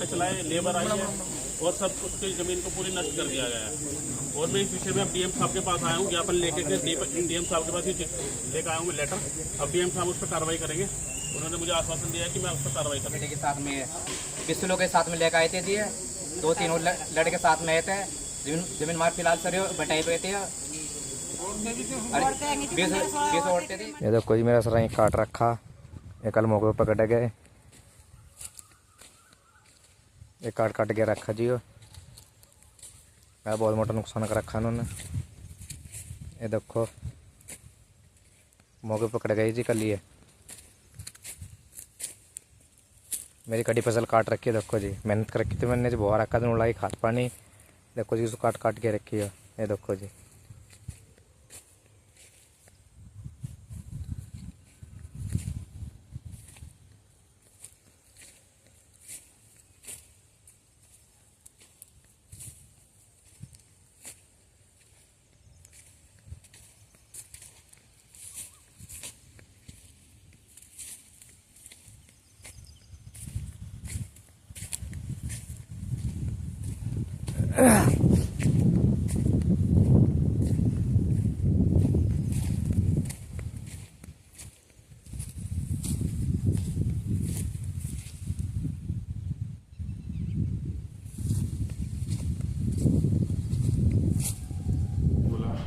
पट्टे चलाए, labour I है और सब उसकी जमीन को पूरी नष्ट कर दिया गया है। और मैं इस विषय में अब डीएम साहब के पास आया हूँ, ज्ञापन लेके डीएम साहब के पास ही लेकर आया हूँ मैं लेटर। अब डीएम साहब उस पर कार्रवाई करेंगे। उन्होंने मुझे आश्वासन दिया है कि मैं उस पर कार्रवाई करूँगा। के साथ में 20 लोग के साथ में लेकर आए थे जी, 2-3 और लड़के साथ में आए थे। जमीन मार फिलहाल सर बटाई पे थे, 20 औरतें थी। ये देखो जी मेरा सराय काट रखा, ये कल मौके पर पकड़े गए, ये काट के रखा जी। मैं बहुत मोटा नुकसान कर रखा उन्होंने। ये देखो मौके पर पकड़े गए जी कल। ये मेरी कड़ी फसल काट रखी है, देखो जी मेहनत कर रखी थी मैंने जी, बहुत रखा था उड़ाई खाद पानी। देखो जी उसको काट के रखी है, ये देखो जी।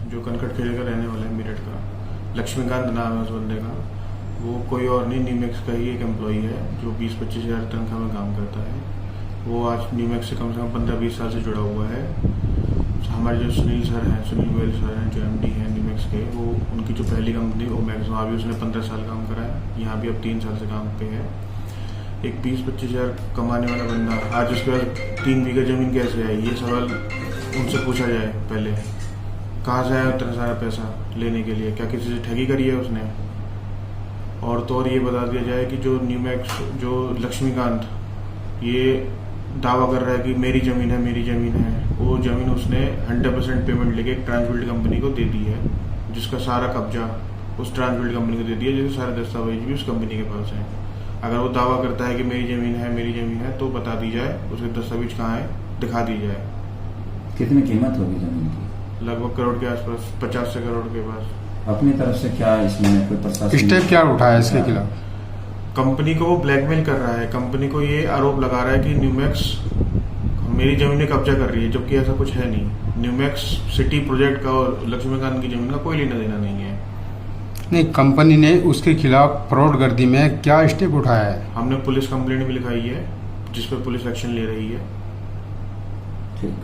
जो कनकट खेड़े का रहने वाला है, मेरठ का, लक्ष्मीकांत नाम है उस बंदे का। वो कोई और नहीं, न्यूमैक्स का ही एक एम्प्लॉई है जो 20-25 हज़ार तनख्वाह में काम करता है। वो आज न्यूमैक्स से कम 15-20 साल से जुड़ा हुआ है। हमारे जो सुनील सर हैं, सुनील गोयल सर हैं, जो एमडी हैं न्यूमैक्स के, वो उनकी जो पहली कंपनी ओमैक्स, वहाँ भी उसने 15 साल काम करा है। यहाँ भी अब 3 साल से काम पे है। एक 20-25 हज़ार कमाने वाला बंदा आज उसके पास 3 बीघा ज़मीन कैसे आई? ये सवाल उनसे पूछा जाए पहले। कहाँ से आया उतना सारा पैसा लेने के लिए? क्या किसी से ठगी करी है उसने? और तो और ये बता दिया जाए कि जो न्यूमैक्स, जो लक्ष्मीकांत, ये दावा कर रहा है कि मेरी ज़मीन है, मेरी ज़मीन है। वो ज़मीन उसने 100% पेमेंट लेके एक ट्रांसबिल्ड कंपनी को दे दी है, जिसका सारा कब्जा उस ट्रांसबिल्ड कंपनी को दे दिया, जिसके सारे दस्तावेज भी उस कंपनी के पास हैं। अगर वो दावा करता है कि मेरी ज़मीन है, मेरी ज़मीन है, तो बता दी जाए उसके दस्तावेज कहाँ है, दिखा दी जाए। कितनी कीमत होगी ज़मीन की? लगभग करोड़ के आसपास, 50 से करोड़ के पास। अपनी तरफ से क्या इसमें कोई प्रशासन स्टेप क्या उठाया इसके खिलाफ? कंपनी को वो ब्लैकमेल कर रहा है। कंपनी को ये आरोप लगा रहा है कि न्यूमैक्स मेरी जमीन में कब्जा कर रही है, जबकि ऐसा कुछ है नहीं। न्यूमैक्स सिटी प्रोजेक्ट का और लक्ष्मीकांत की जमीन का कोई लेना देना नहीं है। नहीं, कंपनी ने उसके खिलाफ फ्रॉड गर्दी में क्या स्टेप उठाया है? हमने पुलिस कंप्लेंट भी लिखाई है, जिस पर पुलिस एक्शन ले रही है। ठीक।